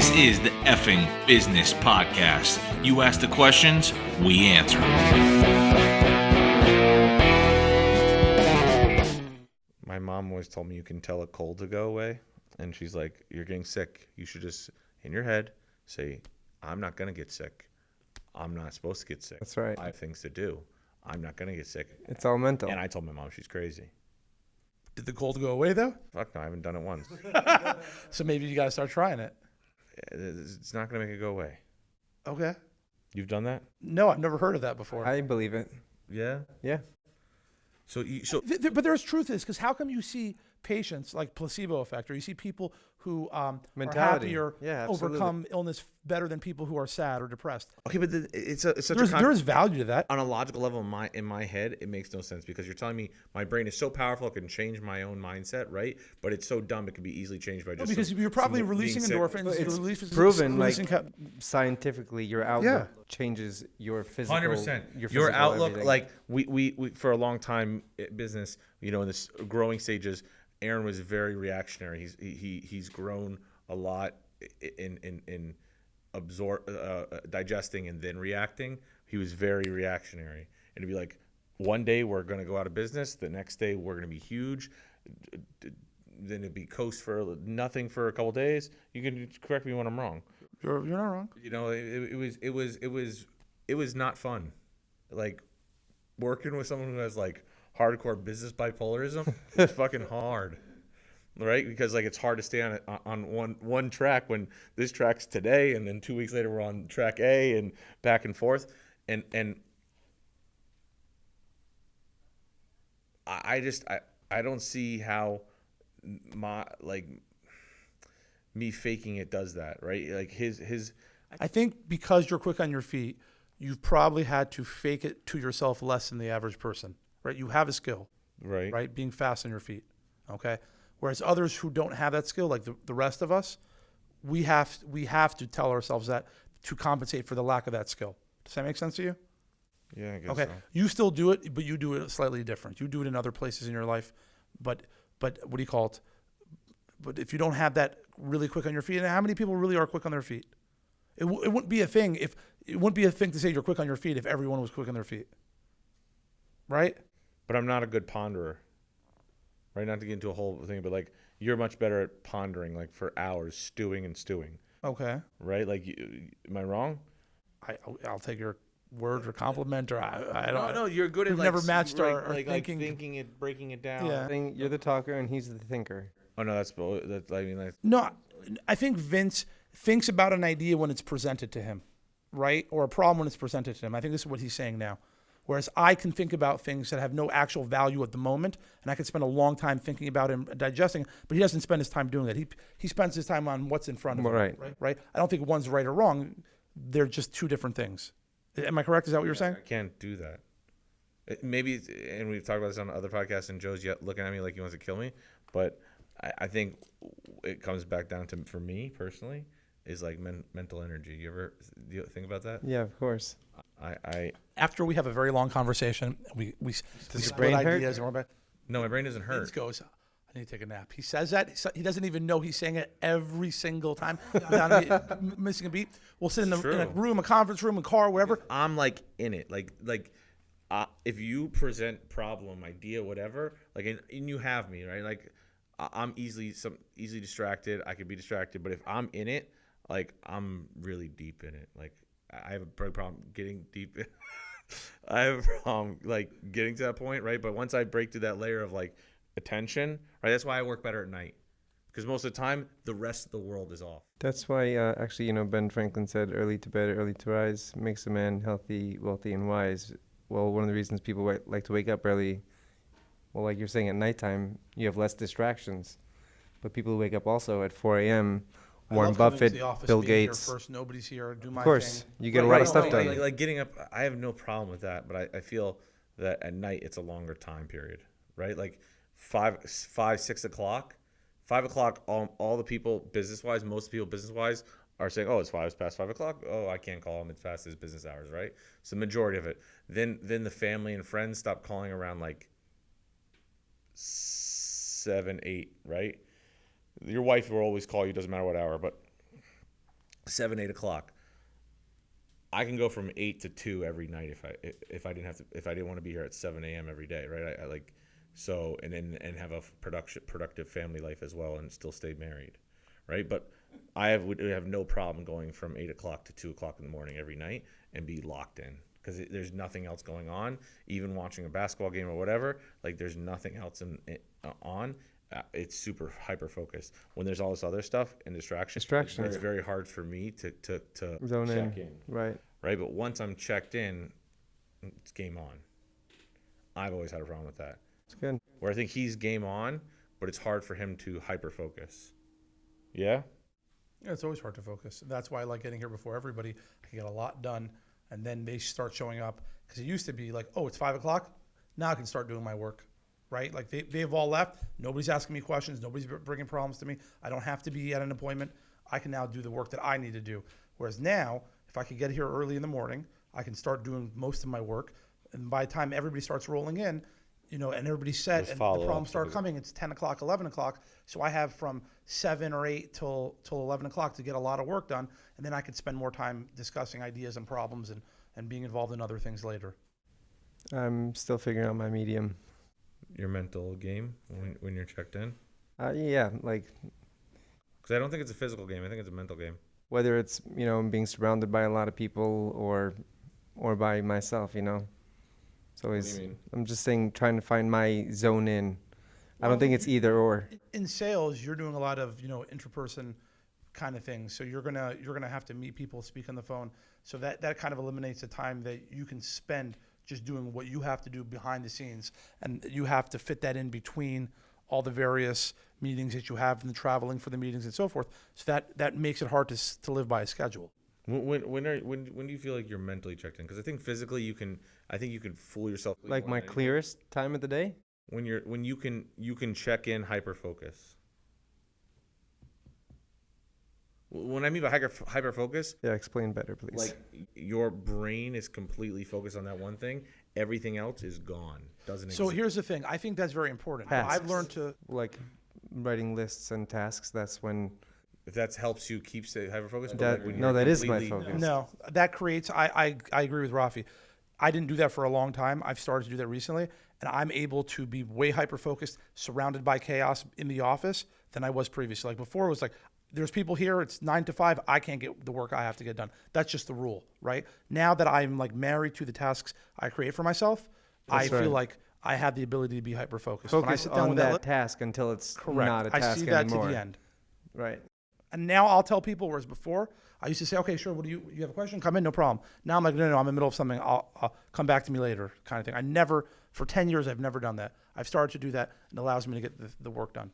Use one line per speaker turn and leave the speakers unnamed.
This is the Effing Business Podcast. You ask the questions, we answer.
My mom always told me you can tell a cold to go away. And she's like, you're getting sick. You should just, in your head, say, I'm not going to get sick. I'm not supposed to get sick.
That's right.
I have things to do. I'm not going to get sick.
It's all mental.
And I told my mom she's crazy.
Did the cold go away, though?
Fuck no, I haven't done it once.
So maybe you got to start trying it.
It's not going to make it go away.
Okay.
You've done that?
No, I've never heard of that before.
I believe it.
Yeah.
Yeah.
So
But there's truth to this, because how come you see patients like placebo effect, or you see people who are
Mentality.
happier,
Yeah, absolutely.
overcome illness better than people who are sad or depressed?
okay, but it's such
There is value to that.
on a logical level in my head, it makes no sense because you're telling me my brain is so powerful it can change my own mindset, right? But it's so dumb it can be easily changed by just
Because you're probably
being
releasing
sick.
endorphins.
Well,
you're
it's
releasing-
proven, like,
releasing
Scientifically, your outlook changes your physical.
100%.
Your
Your
physical
outlook,
everything.
like we for a long time business, in this growing stages, Aaron was very reactionary. He's grown a lot in digesting and then reacting. He was very reactionary, and it'd be like, one day we're going to go out of business, the next day we're going to be huge, then it'd be coast for nothing for a couple days. You can correct me when I'm wrong.
You're not wrong.
It was not fun. Like, working with someone who has like hardcore business bipolarism is fucking hard, right? Because like it's hard to stay on one track when this track's today, and then 2 weeks later we're on track A and back and forth, and I don't see how me faking it does that, right? Like his
I think because you're quick on your feet, you've probably had to fake it to yourself less than the average person, right? You have a skill, right? Being fast on your feet, okay? Whereas others who don't have that skill, like the rest of us, we have to tell ourselves that to compensate for the lack of that skill. Does that make sense to you?
Yeah, I guess
Okay.
so.
You still do it, but you do it slightly different. You do it in other places in your life, but what do you call it? But if you don't have that really quick on your feet, and how many people really are quick on their feet? It wouldn't be a thing to say you're quick on your feet if everyone was quick on their feet, right?
But I'm not a good ponderer, right? Not to get into a whole thing, but like you're much better at pondering, like for hours, stewing,
Okay.
right? Like, am I wrong?
I'll take your word or compliment, or I don't.
No, you're good at
We've
like
never matched our
like
thinking.
thinking it, breaking it down.
Yeah.
You're the talker and he's the thinker.
Oh no, that's I mean, like,
No, I think Vince thinks about an idea when it's presented to him, right? Or a problem when it's presented to him. I think this is what he's saying now. Whereas I can think about things that have no actual value at the moment, and I can spend a long time thinking about him, digesting, but he doesn't spend his time doing that. He spends his time on what's in front of him. Right? I don't think one's right or wrong. They're just two different things. Am I correct? Is that what you're saying?
I can't do that. Maybe, and we've talked about this on other podcasts, and Joe's yet looking at me like he wants to kill me, but I think it comes back down to, for me personally, is like mental energy. Do you think about that?
Yeah, of course.
After we have a very long conversation, we
your
split
brain hurt?
ideas. And we're back.
No, my brain doesn't hurt.
Vince goes, I need to take a nap. He says that. He doesn't even know he's saying it every single time without missing a beat. We'll sit in a room, a conference room, a car, wherever.
I'm like in it. Like if you present problem, idea, whatever, like, and you have me, right? Like, I'm easily distracted. I could be distracted, but if I'm in it, like, I'm really deep in it. Like, I have a big problem getting deep in I have a problem, like, getting to that point, right? But once I break through that layer of, like, attention, right, that's why I work better at night. Because most of the time, the rest of the world is off.
That's why, actually, Ben Franklin said, early to bed, early to rise makes a man healthy, wealthy, and wise. Well, one of the reasons people like to wake up early, well, like you're saying, at nighttime, you have less distractions. But people who wake up also at 4 a.m., Warren Buffett, Bill Gates.
First, nobody's here. Do my
Of course,
thing.
you get a lot of stuff done.
Like getting up, I have no problem with that, but I feel that at night it's a longer time period, right? Like 6 o'clock, 5 o'clock. All the people business-wise, most people business-wise are saying, "Oh, it's past 5 o'clock. Oh, I can't call them. It's past his business hours," right? So the majority of it. Then the family and friends stop calling around like 7, 8, right? Your wife will always call you, doesn't matter what hour, but 7, 8 o'clock. I can go from 8 to 2 every night if I didn't want to be here at 7 a.m. every day, right? I like so and have a productive family life as well and still stay married, right? But would have no problem going from 8 o'clock to 2 o'clock in the morning every night and be locked in because there's nothing else going on. Even watching a basketball game or whatever, like there's nothing else on. It's super hyper focused. When there's all this other stuff and distractions, it's very hard for me to
Zone
check
in. Right.
But once I'm checked in, it's game on. I've always had a problem with that.
It's good.
Where I think he's game on, but it's hard for him to hyper focus. Yeah.
Yeah, it's always hard to focus. That's why I like getting here before everybody. I can get a lot done, and then they start showing up. Because it used to be like, oh, it's 5 o'clock. Now I can start doing my work, right? Like they've all left. Nobody's asking me questions. Nobody's bringing problems to me. I don't have to be at an appointment. I can now do the work that I need to do. Whereas now, if I could get here early in the morning, I can start doing most of my work. And by the time everybody starts rolling in, and everybody's set
Just
and the
follow
problems
up.
start coming, it's 10 o'clock, 11 o'clock. So I have from 7 or 8 till 11 o'clock to get a lot of work done. And then I could spend more time discussing ideas and problems and being involved in other things later.
I'm still figuring out my medium.
Your mental game when you're checked in?
Yeah, like
Because I don't think it's a physical game. I think it's a mental game.
whether it's being surrounded by a lot of people or by myself, So
What do you mean?
I'm just saying, trying to find my zone in. I don't think it's either or.
In sales, you're doing a lot of interperson kind of things. So you're gonna have to meet people, speak on the phone. So that kind of eliminates the time that you can spend just doing what you have to do behind the scenes, and you have to fit that in between all the various meetings that you have and the traveling for the meetings and so forth. So that makes it hard to live by a schedule.
When do you feel like you're mentally checked in? Because I think physically you can fool yourself.
Like my clearest time of the day?
When you can check in hyper focus. When I mean by hyper focus,
Yeah, explain better, please.
like your brain is completely focused on that one thing. Everything else is gone. Doesn't
So
exist.
here's the thing. I think that's very important.
Tasks.
I've learned to.
Like writing lists and tasks, that's when...
If that helps you keep hyper focused.
That is my focus.
No, that creates. I agree with Rafi. I didn't do that for a long time. I've started to do that recently, and I'm able to be way hyper focused, surrounded by chaos in the office than I was previously. Like before, it was like there's people here. It's 9 to 5. I can't get the work I have to get done. That's just the rule, right? Now that I'm like married to the tasks I create for myself, I feel like I have the ability to be hyper focused. When I
Focus
sit down
on
with
that
that,
task until it's
correct.
not a task
I see that
anymore.
to the end.
Right.
And now I'll tell people, whereas before I used to say, okay, sure, what do you have a question? Come in, no problem. Now I'm like, no, I'm in the middle of something. I'll come back to me later kind of thing. For 10 years, I've never done that. I've started to do that, and it allows me to get the work done.